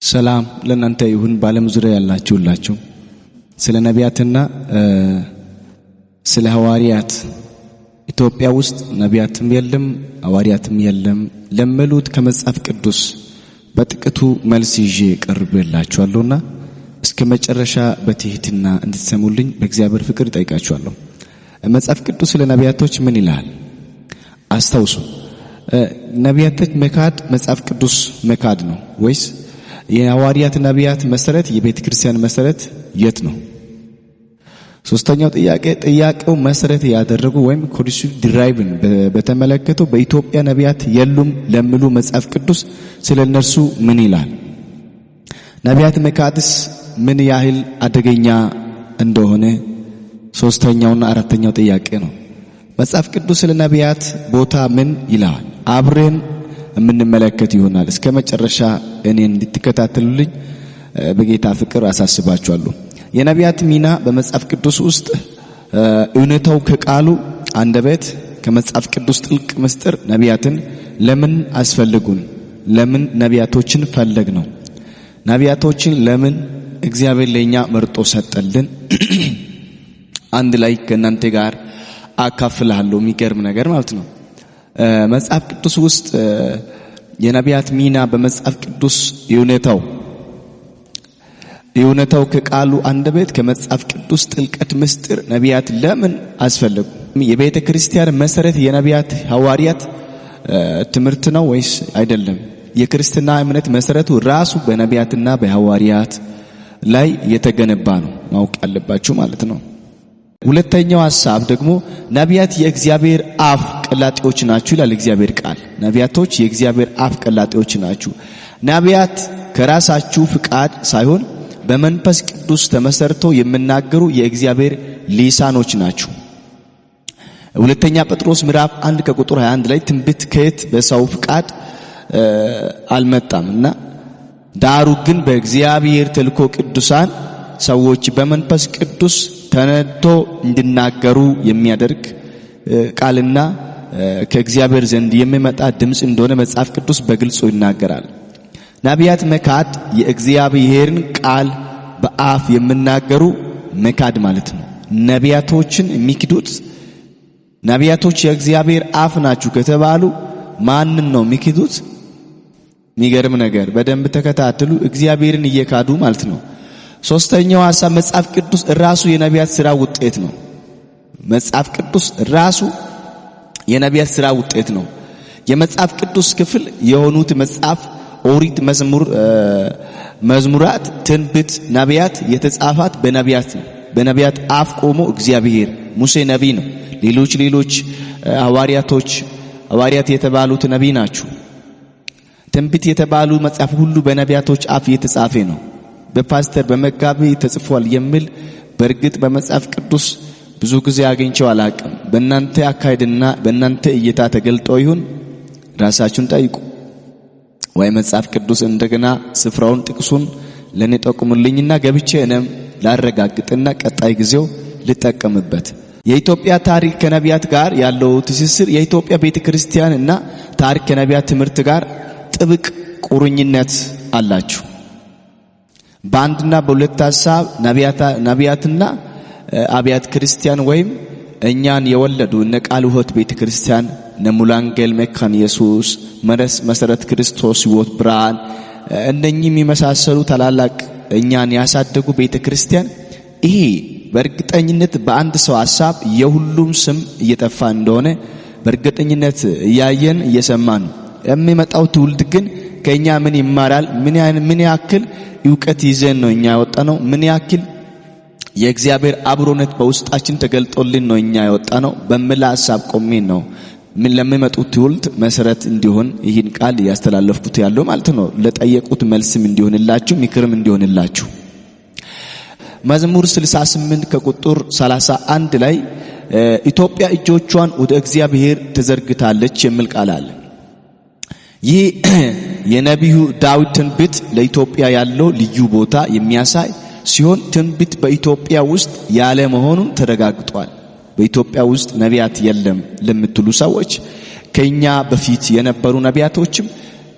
ሰላም ለእናንተ ይሁን ባለም ዙሪያ ያላችሁላችሁ ስለ ነቢያትና ስለ ሐዋርያት ኢትዮጵያ ውስጥ ነቢያትም የለም ሐዋርያትም የለም ለመሉት ከመጽሐፍ ቅዱስ በጥቂቱ መልስ ይዤ ቀርቤላችኋለሁና እስከ መጨረሻ በትህትና እንድትሰሙልኝ በእግዚአብሔር ፍቅር ጠይቃችኋለሁ። መጽሐፍ ቅዱስ ስለ ነቢያቶች ምን ይላል? አስታውሱ። ነቢያቶች መካድ መጽሐፍ ቅዱስ መካድ ነው ወይስ የሐዋርያት ነቢያት መሰረት የቤተ ክርስቲያን መሰረት የት ነው? ሶስተኛው ጥያቄው መሰረት ያደረጉ ወይም ኮንዲሽን ድራይቭን በተመለከቱ በኢትዮጵያ ነቢያት የሉም ለሚሉ መጽሐፍ ቅዱስ ስለነርሱ ምን ይላል? ነቢያት መካድስ ምን ያህል አደገኛ እንደሆነ ሶስተኛውና አራተኛው ጥያቄ ነው። መጽሐፍ ቅዱስ ስለ ነቢያት ቦታ ምን ይላል? አብረን የምንመለከት ይሆናል። እስከ መጨረሻ እኔን እንድትከታተሉልኝ በጌታ ፍቅር አሳስባችኋለሁ። የነቢያት ሚና በመጽሐፍ ቅዱስ ውስጥ እውነታው ከቃሉ አንደበት ከመጽሐፍ ቅዱስ ጥልቅ ምስጢር ነቢያትን ለምን አስፈልጉን? ለምን ነቢያቶችን ፈለግ ነው? ነቢያቶችን ለምን እግዚአብሔር ለኛ መርጦ ሰጠልን? አንድ ላይ ከእናንተ ጋር አካፍላለሁ። የሚገርም ነገር ማለት ነው። መጽሐፍ ቅዱስ ውስጥ የነቢያት ሚና በመጽሐፍ ቅዱስ እውነታው ከቃሉ አንደበት ከመጽሐፍ ቅዱስ ጥልቀት ምስጢር ነቢያት ለምን አስፈልጉ? የቤተ ክርስቲያን መሰረት የነቢያት ሐዋርያት ትምህርት ነው ወይስ አይደለም? የክርስትና እምነት መሰረቱ ራሱ በነቢያትና በሐዋርያት ላይ የተገነባ ነው ማወቅ ያለባችሁ ማለት ነው። ሁለተኛው ሐሳብ ደግሞ ነቢያት የእግዚአብሔር አፍ ቀላጤዎች ናቸው ይላል እግዚአብሔር ቃል። ነቢያቶች የእግዚአብሔር አፍ ቀላጤዎች ናቸው። ነቢያት ከራሳቸው ፍቃድ ሳይሆን በመንፈስ ቅዱስ ተመሰርተው የሚናገሩ የእግዚአብሔር ሊሳኖች ናቸው። ሁለተኛ ጴጥሮስ ምዕራፍ 1 ከቁጥር 21 ላይ ትንቢት ከየት በሰው ፍቃድ አልመጣምና ዳሩ ግን በእግዚአብሔር ተልኮ ቅዱሳን ሰዎች በመንፈስ ቅዱስ ተነድቶ እንዲናገሩ የሚያደርግ ቃልና ከእግዚአብሔር ዘንድ የሚመጣ ድምጽ እንደሆነ መጽሐፍ ቅዱስ በግልጽ ይናገራል። ነቢያት መካድ የእግዚአብሔርን ቃል በአፍ የሚናገሩ መካድ ማለት ነው። ነቢያቶችን የሚክዱት ነቢያቶች የእግዚአብሔር አፍ ናቸው ከተባሉ ማንን ነው የሚክዱት? የሚገርም ነገር በደንብ ተከታተሉ። እግዚአብሔርን እየካዱ ማለት ነው። ሶስተኛው ሐሳብ መጽሐፍ ቅዱስ ራሱ የነቢያት ሥራ ውጤት ነው። መጽሐፍ ቅዱስ ራሱ የነቢያት ሥራ ውጤት ነው። የመጽሐፍ ቅዱስ ክፍል የሆኑት መጽሐፍ ኦሪት፣ መዝሙራት፣ ትንቢት፣ ነቢያት የተጻፋት በነቢያት ነው። በነቢያት አፍ ቆሞ እግዚአብሔር ሙሴ ነቢይ ነው። ሌሎች ሐዋርያት የተባሉት ነቢይ ናቸው። ትንቢት የተባሉ መጽሐፍ ሁሉ በነቢያቶች አፍ የተጻፈ ነው። በፓስተር በመጋቢ ተጽፏል የሚል በእርግጥ በመጽሐፍ ቅዱስ ብዙ ጊዜ አግኝቼው አላቅም። በእናንተ አካሄድና በእናንተ እይታ ተገልጦ ይሁን ራሳችሁን ጠይቁ። ወይ መጽሐፍ ቅዱስ እንደገና ስፍራውን ጥቅሱን ለኔ ጠቁሙልኝና ገብቼ እኔም ላረጋግጥና ቀጣይ ጊዜው ልጠቀምበት። የኢትዮጵያ ታሪክ ከነቢያት ጋር ያለው ትስስር የኢትዮጵያ ቤተክርስቲያን እና ታሪክ ከነቢያት ትምህርት ጋር ጥብቅ ቁርኝነት አላችሁ። በአንድና በሁለት ሐሳብ ነቢያትና አብያተ ክርስቲያን ወይም እኛን የወለዱ እነ ቃለ ሕይወት ቤተክርስቲያን፣ ነሙላንጌል፣ መካነ ኢየሱስ፣ መሰረት ክርስቶስ፣ ሕይወት ብርሃን እነኚህ የሚመሳሰሉ ታላላቅ እኛን ያሳደጉ ቤተክርስቲያን ይሄ በእርግጠኝነት በአንድ ሰው ሐሳብ የሁሉም ስም እየጠፋ እንደሆነ በእርግጠኝነት እያየን እየሰማን ነው። የሚመጣው ትውልድ ግን ከኛ ምን ይማራል? ምን ያክል ዕውቀት ይዘን ነው እኛ ያወጣነው? ምን ያክል የእግዚአብሔር አብሮነት በውስጣችን ተገልጦልን ነው እኛ ያወጣነው? በመላ ሐሳብ ቆሜ ነው ምን ለሚመጡት ትውልድ መሰረት እንዲሆን ይህን ቃል ያስተላለፍኩት ያለው ማለት ነው። ለጠየቁት መልስም እንዲሆንላችሁ ምክርም እንዲሆንላችሁ መዝሙር 68 ከቁጥር 31 ላይ ኢትዮጵያ እጆቿን ወደ እግዚአብሔር ተዘርግታለች የሚል ቃል አለ። ይህ የነቢዩ ዳዊት ትንቢት ለኢትዮጵያ ያለው ልዩ ቦታ የሚያሳይ ሲሆን ትንቢት በኢትዮጵያ ውስጥ ያለ መሆኑን ተረጋግጧል። በኢትዮጵያ ውስጥ ነቢያት የለም ለምትሉ ሰዎች ከኛ በፊት የነበሩ ነቢያቶችም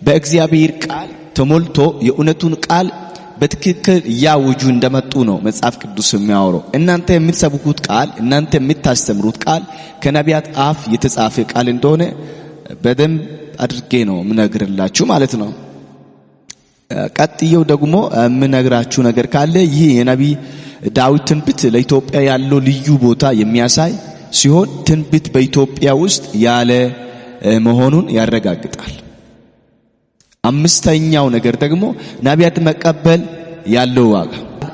በእግዚአብሔር ቃል ተሞልቶ የእውነቱን ቃል በትክክል ያውጁ እንደመጡ ነው መጽሐፍ ቅዱስ የሚያወራው። እናንተ የምትሰብኩት ቃል፣ እናንተ የምታስተምሩት ቃል ከነቢያት አፍ የተጻፈ ቃል እንደሆነ በደንብ አድርጌ ነው ምነግርላችሁ ማለት ነው። ቀጥየው ደግሞ ምነግራችሁ ነገር ካለ ይህ የነቢይ ዳዊት ትንቢት ለኢትዮጵያ ያለው ልዩ ቦታ የሚያሳይ ሲሆን ትንቢት በኢትዮጵያ ውስጥ ያለ መሆኑን ያረጋግጣል። አምስተኛው ነገር ደግሞ ነቢያት መቀበል ያለው ዋጋ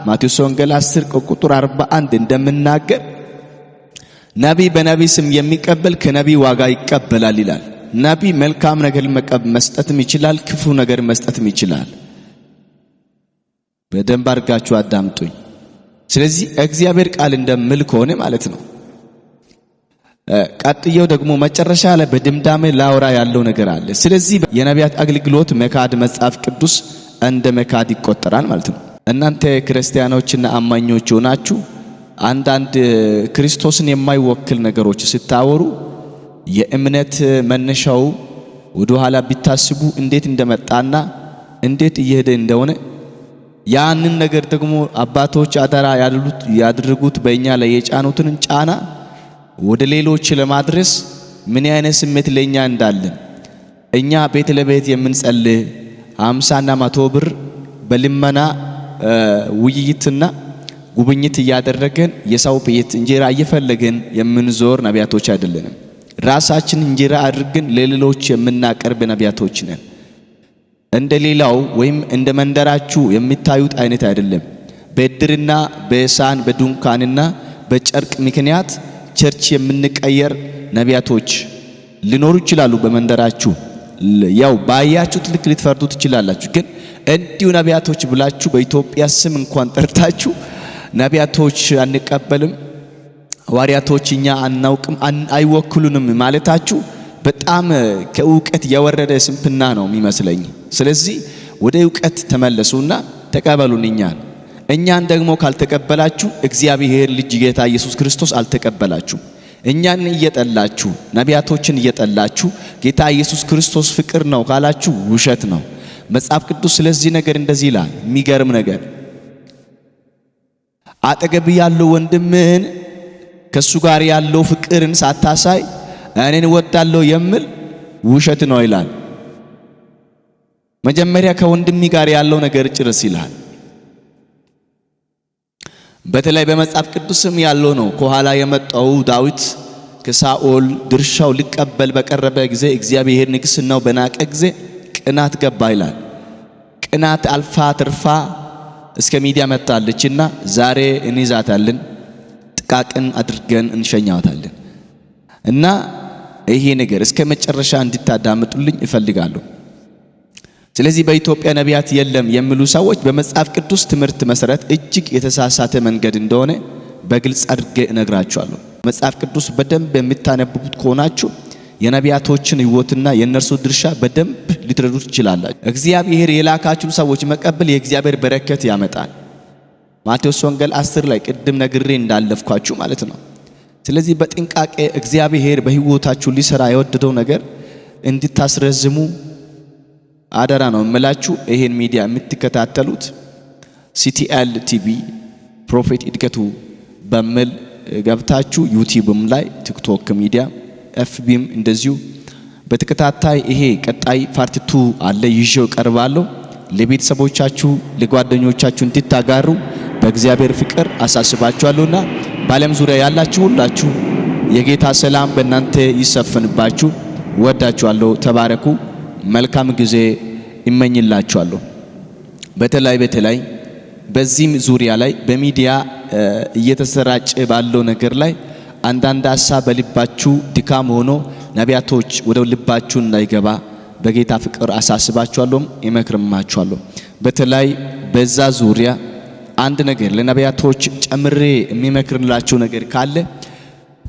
ማቴዎስ ወንጌል 10 ቁጥር 41 እንደምናገር ነቢይ በነቢይ ስም የሚቀበል ከነቢይ ዋጋ ይቀበላል ይላል። ነቢይ መልካም ነገር መስጠትም ይችላል፣ ክፉ ነገር መስጠትም ይችላል። በደንብ አድርጋችሁ አዳምጡኝ። ስለዚህ እግዚአብሔር ቃል እንደምል ከሆነ ማለት ነው። ቀጥየው ደግሞ መጨረሻ ላይ በድምዳሜ ላውራ ያለው ነገር አለ። ስለዚህ የነቢያት አገልግሎት መካድ መጽሐፍ ቅዱስ እንደ መካድ ይቆጠራል ማለት ነው። እናንተ ክርስቲያኖችና አማኞች ሆናችሁ አንዳንድ ክርስቶስን የማይወክል ነገሮች ስታወሩ የእምነት መነሻው ወደ ኋላ ቢታስቡ እንዴት እንደመጣና እንዴት እየሄደ እንደሆነ ያንን ነገር ደግሞ አባቶች አደራ ያድርጉት በእኛ ላይ የጫኑትን ጫና ወደ ሌሎች ለማድረስ ምን አይነት ስሜት ለኛ እንዳለን እኛ ቤት ለቤት የምንጸልይ 50 እና 100 ብር በልመና ውይይትና ጉብኝት እያደረገን የሰው ቤት እንጀራ እየፈለገን የምንዞር ነቢያቶች አይደለንም። ራሳችን እንጀራ አድርገን ለሌሎች የምናቀርብ ነቢያቶች ነን። እንደሌላው ወይም እንደ መንደራችሁ የሚታዩት አይነት አይደለም። በእድርና በሳን በዱንካንና በጨርቅ ምክንያት ቸርች የምንቀየር ነቢያቶች ሊኖሩ ይችላሉ በመንደራችሁ። ያው ባያችሁት ልክ ልትፈርዱ ትችላላችሁ። ግን እንዲሁ ነቢያቶች ብላችሁ በኢትዮጵያ ስም እንኳን ጠርታችሁ ነቢያቶች አንቀበልም፣ ሐዋርያቶች እኛ አናውቅም፣ አይወክሉንም ማለታችሁ በጣም ከእውቀት የወረደ ስንፍና ነው የሚመስለኝ። ስለዚህ ወደ እውቀት ተመለሱና ተቀበሉን እኛን ደግሞ ካልተቀበላችሁ እግዚአብሔር ልጅ ጌታ ኢየሱስ ክርስቶስ አልተቀበላችሁ። እኛን እየጠላችሁ ነቢያቶችን እየጠላችሁ ጌታ ኢየሱስ ክርስቶስ ፍቅር ነው ካላችሁ ውሸት ነው። መጽሐፍ ቅዱስ ስለዚህ ነገር እንደዚህ ይላል። የሚገርም ነገር አጠገብ ያለው ወንድምህን ከሱ ጋር ያለው ፍቅርን ሳታሳይ እኔን ወዳለው የሚል ውሸት ነው ይላል። መጀመሪያ ከወንድሚ ጋር ያለው ነገር ጭርስ ይላል። በተለይ በመጽሐፍ ቅዱስም ያለው ነው። ከኋላ የመጣው ዳዊት ከሳኦል ድርሻው ሊቀበል በቀረበ ጊዜ እግዚአብሔር ንግስናው በናቀ ጊዜ ቅናት ገባ ይላል። ቅናት አልፋ ትርፋ እስከ ሚዲያ መጣለችና ዛሬ እንይዛታለን፣ ጥቃቅን አድርገን እንሸኛታለን። እና ይሄ ነገር እስከ መጨረሻ እንድታዳምጡልኝ እፈልጋለሁ። ስለዚህ በኢትዮጵያ ነቢያት የለም የሚሉ ሰዎች በመጽሐፍ ቅዱስ ትምህርት መሰረት እጅግ የተሳሳተ መንገድ እንደሆነ በግልጽ አድርጌ እነግራችኋለሁ። መጽሐፍ ቅዱስ በደንብ የምታነቡት ከሆናችሁ የነቢያቶችን ሕይወትና የነርሱ ድርሻ በደንብ ልትረዱት ትችላላችሁ። እግዚአብሔር የላካችሁ ሰዎች መቀበል የእግዚአብሔር በረከት ያመጣል። ማቴዎስ ወንጌል 10 ላይ ቅድም ነግሬ እንዳለፍኳችሁ ማለት ነው። ስለዚህ በጥንቃቄ እግዚአብሔር በሕይወታችሁ ሊሰራ የወደደው ነገር እንድታስረዝሙ አደራ ነው እምላችሁ። ይሄን ሚዲያ የምትከታተሉት ሲቲኤል ቲቪ ፕሮፌት እድገቱ በሚል ገብታችሁ ዩቲዩብም ላይ ቲክቶክ ሚዲያ ኤፍቢም እንደዚሁ በተከታታይ ይሄ ቀጣይ ፓርት 2 አለ ይዤው ቀርባለሁ። ለቤተሰቦቻችሁ ለጓደኞቻችሁ እንድታጋሩ በእግዚአብሔር ፍቅር አሳስባችኋለሁና በዓለም ዙሪያ ያላችሁ ሁላችሁ የጌታ ሰላም በእናንተ ይሰፈንባችሁ። ወዳችኋለሁ። ተባረኩ። መልካም ጊዜ ይመኝላችኋለሁ። በተለይ በዚህም ዙሪያ ላይ በሚዲያ እየተሰራጨ ባለው ነገር ላይ አንዳንድ ሐሳብ በልባችሁ ድካም ሆኖ ነቢያቶች ወደ ልባችሁ እንዳይገባ በጌታ ፍቅር አሳስባችኋለሁ፣ እመክርማችኋለሁ። በተለይ በዛ ዙሪያ አንድ ነገር ለነቢያቶች ጨምሬ የሚመክርላችሁ ነገር ካለ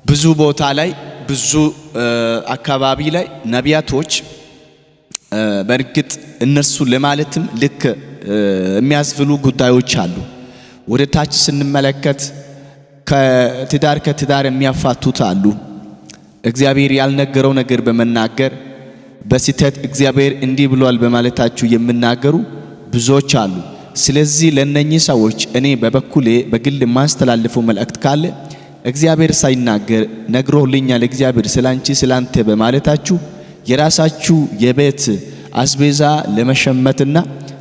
ብዙ ቦታ ላይ ብዙ አካባቢ ላይ ነቢያቶች በርግጥ እነሱ ለማለትም ልክ የሚያስብሉ ጉዳዮች አሉ። ወደ ታች ስንመለከት ከትዳር የሚያፋቱት አሉ። እግዚአብሔር ያልነገረው ነገር በመናገር በስህተት እግዚአብሔር እንዲህ ብሏል በማለታችሁ የሚናገሩ ብዙዎች አሉ። ስለዚህ ለነኚህ ሰዎች እኔ በበኩሌ በግል ማስተላለፈው መልእክት ካለ እግዚአብሔር ሳይናገር ነግሮልኛል እግዚአብሔር ስላንቺ ስላንተ በማለታችሁ የራሳችሁ የቤት አስቤዛ ለመሸመትና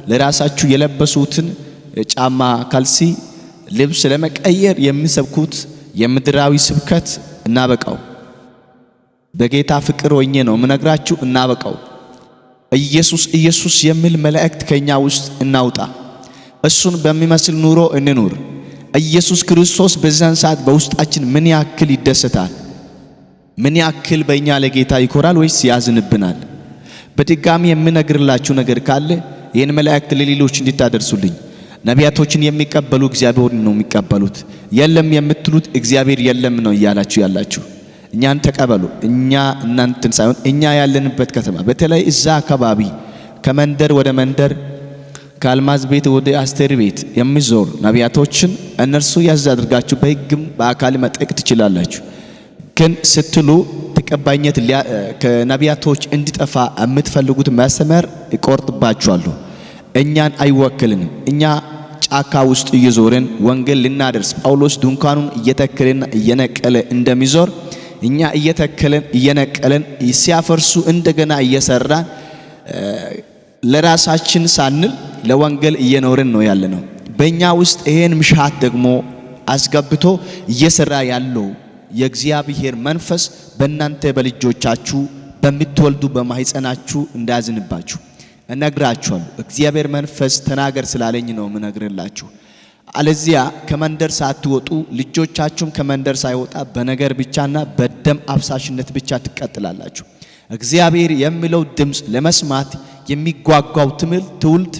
ለራሳችሁ የለበሱትን ጫማ ካልሲ ልብስ ለመቀየር የሚሰብኩት የምድራዊ ስብከት እናበቃው። በጌታ ፍቅር ሆኜ ነው ምነግራችሁ፣ እናበቃው። ኢየሱስ ኢየሱስ የሚል መልእክት ከኛ ውስጥ እናውጣ። እሱን በሚመስል ኑሮ እንኑር። ኢየሱስ ክርስቶስ በዛን ሰዓት በውስጣችን ምን ያክል ይደሰታል? ምን ያክል በእኛ ለጌታ ይኮራል ወይስ ያዝንብናል? በድጋሚ የምነግርላችሁ ነገር ካለ ይህን መልእክት ለሌሎች እንድታደርሱልኝ። ነቢያቶችን የሚቀበሉ እግዚአብሔር ነው የሚቀበሉት፣ የለም የምትሉት እግዚአብሔር የለም ነው እያላችሁ ያላችሁ። እኛን ተቀበሉ። እኛ እናንተን ሳይሆን እኛ ያለንበት ከተማ በተለይ እዛ አካባቢ ከመንደር ወደ መንደር ከአልማዝ ቤት ወደ አስቴር ቤት የሚዞር ነቢያቶችን እነርሱ ያዝ አድርጋችሁ በሕግም በአካል መጠየቅ ትችላላችሁ። ግን ስትሉ ተቀባይነት ከነቢያቶች እንዲጠፋ የምትፈልጉት መስመር ይቆርጥባችኋል። እኛን አይወክልንም። እኛ ጫካ ውስጥ እየዞርን ወንጌል ልናደርስ ጳውሎስ ድንኳኑን እየተከለና እየነቀለ እንደሚዞር እኛ እየተከለን እየነቀለን ሲያፈርሱ እንደገና እየሰራን ለራሳችን ሳንል ለወንጌል እየኖርን ነው ያለነው። በእኛ ውስጥ ይሄን ምሻት ደግሞ አስገብቶ እየሰራ ያለው የእግዚአብሔር መንፈስ በእናንተ በልጆቻችሁ በምትወልዱ በማህፀናችሁ እንዳያዝንባችሁ እነግራችኋለሁ። እግዚአብሔር መንፈስ ተናገር ስላለኝ ነው ምነግርላችሁ። አለዚያ ከመንደር ሳትወጡ ልጆቻችሁም ከመንደር ሳይወጣ በነገር ብቻና በደም አፍሳሽነት ብቻ ትቀጥላላችሁ። እግዚአብሔር የሚለው ድምፅ ለመስማት የሚጓጓው ትውልድ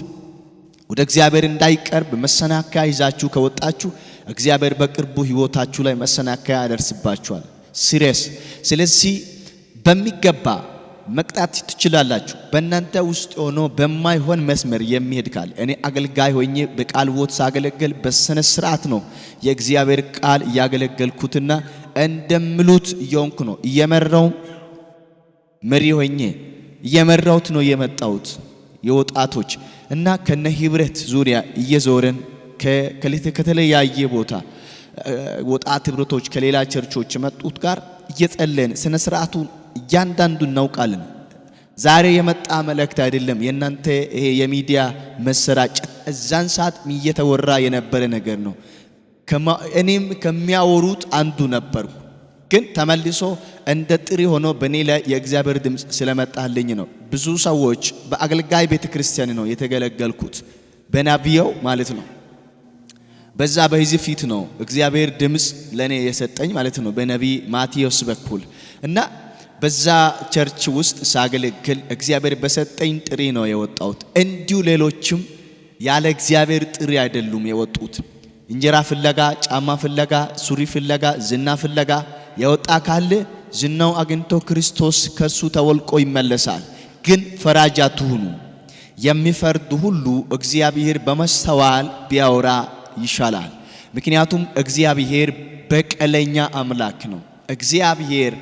ወደ እግዚአብሔር እንዳይቀርብ መሰናከያ ይዛችሁ ከወጣችሁ እግዚአብሔር በቅርቡ ህይወታችሁ ላይ መሰናከያ ያደርስባችኋል። ሲሪየስ። ስለዚህ በሚገባ መቅጣት ትችላላችሁ። በእናንተ ውስጥ ሆኖ በማይሆን መስመር የሚሄድ ካለ እኔ አገልጋይ ሆኜ በቃል ወት ሳገለግል በሰነ ስርዓት ነው የእግዚአብሔር ቃል ያገለገልኩትና እንደምሉት እየሆንኩ ነው እየመራው መሪ ሆኜ እየመራውት ነው የመጣሁት የወጣቶች እና ከነ ህብረት ዙሪያ እየዞረን ከተለያየ ቦታ ወጣት ህብረቶች ከሌላ ቸርቾች መጡት ጋር እየጸለን ስነ ስርዓቱን እያንዳንዱን እናውቃለን። ዛሬ የመጣ መልእክት አይደለም። የናንተ ይሄ የሚዲያ መሰራጨት እዛን ሰዓት እየተወራ የነበረ ነገር ነው። እኔም ከሚያወሩት አንዱ ነበርኩ። ግን ተመልሶ እንደ ጥሪ ሆኖ በኔ ላይ የእግዚአብሔር ድምፅ ስለመጣልኝ ነው። ብዙ ሰዎች በአገልጋይ ቤተክርስቲያን ነው የተገለገልኩት፣ በነቢያው ማለት ነው። በዛ በህዝብ ፊት ነው እግዚአብሔር ድምፅ ለኔ የሰጠኝ ማለት ነው፣ በነቢይ ማቴዎስ በኩል እና በዛ ቸርች ውስጥ ሳገለግል እግዚአብሔር በሰጠኝ ጥሪ ነው የወጣሁት። እንዲሁ ሌሎችም ያለ እግዚአብሔር ጥሪ አይደሉም የወጡት። እንጀራ ፍለጋ፣ ጫማ ፍለጋ፣ ሱሪ ፍለጋ፣ ዝና ፍለጋ የወጣ ካለ ዝናው አግኝቶ ክርስቶስ ከሱ ተወልቆ ይመለሳል። ግን ፈራጅ አትሁኑ። የሚፈርድ ሁሉ እግዚአብሔር በመስተዋል ቢያወራ ይሻላል። ምክንያቱም እግዚአብሔር በቀለኛ አምላክ ነው። እግዚአብሔር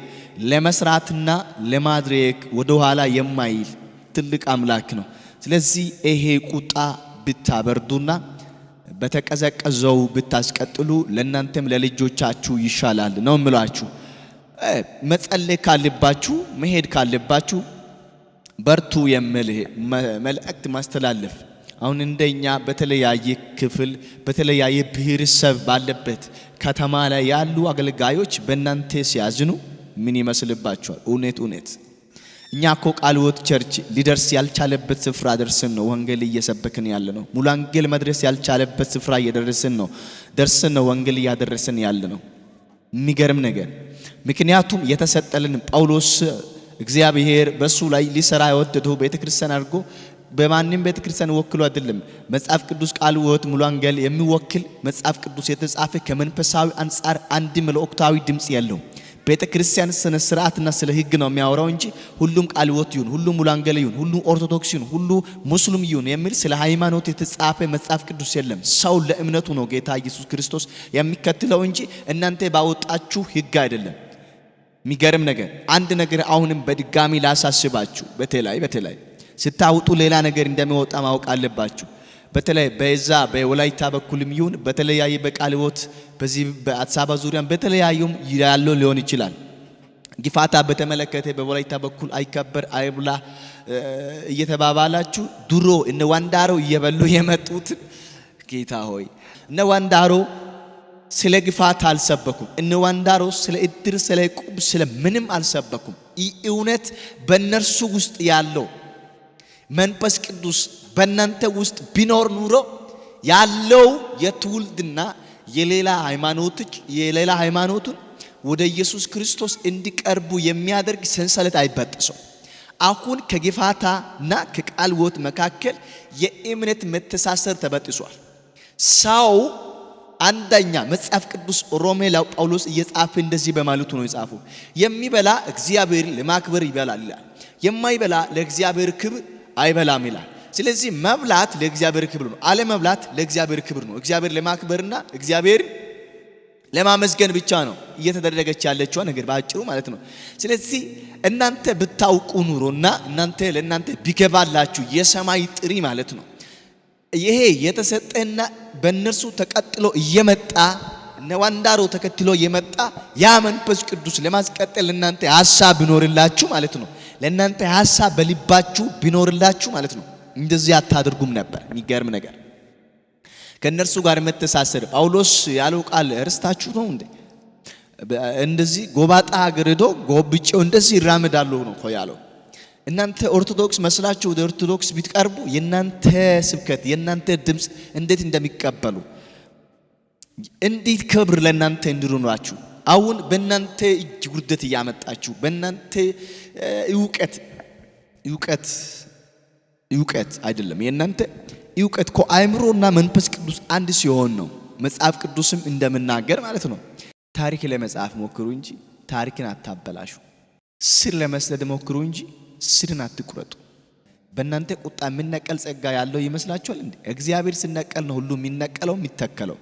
ለመስራትና ለማድረግ ወደ ኋላ የማይል ትልቅ አምላክ ነው። ስለዚህ ይሄ ቁጣ ብታበርዱና በተቀዘቀዘው ብታስቀጥሉ ለእናንተም ለልጆቻችሁ ይሻላል ነው የምላችሁ። መጸለይ ካለባችሁ መሄድ ካለባችሁ በርቱ የሚል መልእክት ማስተላለፍ። አሁን እንደኛ በተለያየ ክፍል በተለያየ ብሔረሰብ ባለበት ከተማ ላይ ያሉ አገልጋዮች በእናንተ ሲያዝኑ ምን ይመስልባችኋል? እውነት እኛ እኮ ቃለ ሕይወት ቸርች ሊደርስ ያልቻለበት ስፍራ ደርሰን ነው ወንጌል እየሰበክን ያለ ነው። ሙሉ ወንጌል መድረስ ያልቻለበት ስፍራ እየደረስን ነው ደርሰን ነው ወንጌል እያደረስን ያለ ነው። የሚገርም ነገር። ምክንያቱም የተሰጠልን ጳውሎስ እግዚአብሔር በሱ ላይ ሊሰራ የወደደው ቤተክርስቲያን አድርጎ በማንም ቤተክርስቲያን ወክሎ አይደለም። መጽሐፍ ቅዱስ ቃለ ሕይወት ሙሉ ወንጌል የሚወክል መጽሐፍ ቅዱስ የተጻፈ ከመንፈሳዊ አንጻር አንድ መልእክታዊ ድምጽ ያለው ቤተክርስቲያን ስነ ስርዓትና ስለ ሕግ ነው የሚያወራው እንጂ ሁሉም ቃለ ሕይወት ይሁን፣ ሁሉም ሙሉ ወንጌል ይሁን፣ ሁሉም ኦርቶዶክስ ይሁን፣ ሁሉ ሙስሊም ይሁን የሚል ስለ ሃይማኖት የተጻፈ መጽሐፍ ቅዱስ የለም። ሰው ለእምነቱ ነው ጌታ ኢየሱስ ክርስቶስ የሚከተለው እንጂ እናንተ ባወጣችሁ ሕግ አይደለም። የሚገርም ነገር አንድ ነገር አሁንም በድጋሚ ላሳስባችሁ በተለይ ስታውጡ ሌላ ነገር እንደሚወጣ ማወቅ አለባችሁ በተለይ በዛ በወላይታ በኩልም ይሁን በተለያየ በቃለ ሕይወት በዚህ በአዲስ አበባ ዙሪያም በተለያዩም ያለው ሊሆን ይችላል ጊፋታ በተመለከተ በወላይታ በኩል አይከበር አይብላ እየተባባላችሁ ድሮ እነ ዋንዳሮ እየበሉ የመጡት ጌታ ሆይ እነ ዋንዳሮ ስለ ጊፋታ አልሰበኩም እነ ዋንዳሮ ስለ እድር ስለ ቁብ ስለ ምንም አልሰበኩም እውነት በእነርሱ ውስጥ ያለው መንፈስ ቅዱስ በእናንተ ውስጥ ቢኖር ኑሮ ያለው የትውልድና የሌላ ሃይማኖቱን ወደ ኢየሱስ ክርስቶስ እንዲቀርቡ የሚያደርግ ሰንሰለት አይበጥሰው አሁን ከጊፋታና ከቃለ ሕይወት መካከል የእምነት መተሳሰር ተበጥሷል ሰው አንደኛ መጽሐፍ ቅዱስ ሮሜ ላይ ጳውሎስ እየጻፈ እንደዚህ በማለቱ ነው የጻፈው የሚበላ እግዚአብሔር ለማክበር ይበላል ይላል የማይበላ ለእግዚአብሔር ክብር አይበላም ይላል ስለዚህ መብላት ለእግዚአብሔር ክብር ነው አለ መብላት ለእግዚአብሔር ክብር ነው እግዚአብሔር ለማክበርና እግዚአብሔር ለማመስገን ብቻ ነው እየተደረገች ያለችው ነገር ባጭሩ ማለት ነው ስለዚህ እናንተ ብታውቁ ኑሮና ለእናንተ ቢገባላችሁ የሰማይ ጥሪ ማለት ነው ይሄ የተሰጠና በእነርሱ ተቀጥሎ እየመጣ ነዋንዳሮ ተከትሎ እየመጣ ያ መንፈስ ቅዱስ ለማስቀጠል እናንተ ሐሳብ ቢኖርላችሁ ማለት ነው ለእናንተ ሐሳብ በልባችሁ ቢኖርላችሁ ማለት ነው እንደዚህ አታደርጉም ነበር የሚገርም ነገር ከነርሱ ጋር መተሳሰር ጳውሎስ ያለው ቃል እርስታችሁ ነው እንደዚህ ጎባጣ አገርዶ ጎብጬው እንደዚህ ይራመዳሉ ነው ያለው እናንተ ኦርቶዶክስ መስላችሁ ወደ ኦርቶዶክስ ቢትቀርቡ የናንተ ስብከት የናንተ ድምጽ እንዴት እንደሚቀበሉ እንዴት ክብር ለናንተ እንድሩናችሁ አሁን በእናንተ እጅ ጉርደት ያመጣችሁ በእናንተ ዕውቀት አይደለም የናንተ ዕውቀት ከአእምሮና መንፈስ ቅዱስ አንድ ሲሆን ነው መጽሐፍ ቅዱስም እንደምናገር ማለት ነው ታሪክ ለመጻፍ ሞክሩ እንጂ ታሪክን አታበላሹ ስር ለመስደድ ሞክሩ እንጂ ስርን አትቁረጡ በእናንተ ቁጣ ምንነቀል ጸጋ ያለው ይመስላችኋል እንዴ እግዚአብሔር ሲነቀል ነው ሁሉ የሚነቀለው የሚተከለው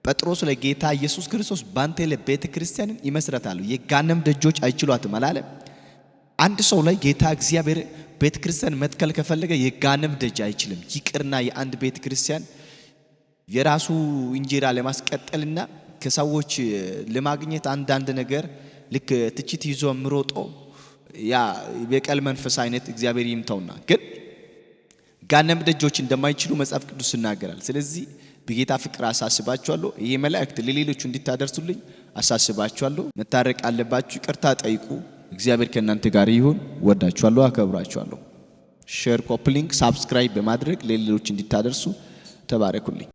ጴጥሮስ ለጌታ ኢየሱስ ክርስቶስ ባንተ ለቤተ ክርስቲያንን ይመስረታሉ የጋነም ደጆች አይችሏትም አላለም አንድ ሰው ላይ ጌታ እግዚአብሔር ቤተ ክርስቲያን መትከል ከፈለገ የጋነም ደጅ አይችልም ይቅርና የአንድ ቤተ ክርስቲያን የራሱ እንጀራ ለማስቀጠልና ከሰዎች ለማግኘት አንድ ነገር ልክ ትችት ይዞ ምሮጦ ያ በቀል መንፈስ አይነት እግዚአብሔር ይምታውና ግን ጋነም ደጆች እንደማይችሉ መጽሐፍ ቅዱስ ይናገራል ስለዚህ በጌታ ፍቅር አሳስባችኋለሁ ይሄ መልእክት ለሌሎች እንዲታደርሱልኝ አሳስባችኋለሁ መታረቅ አለባችሁ ይቅርታ ጠይቁ እግዚአብሔር ከእናንተ ጋር ይሁን ወዳችኋለሁ አከብራችኋለሁ ሼር ኮፒ ሊንክ ሰብስክራይብ በማድረግ ለሌሎች እንዲታደርሱ ተባረኩልኝ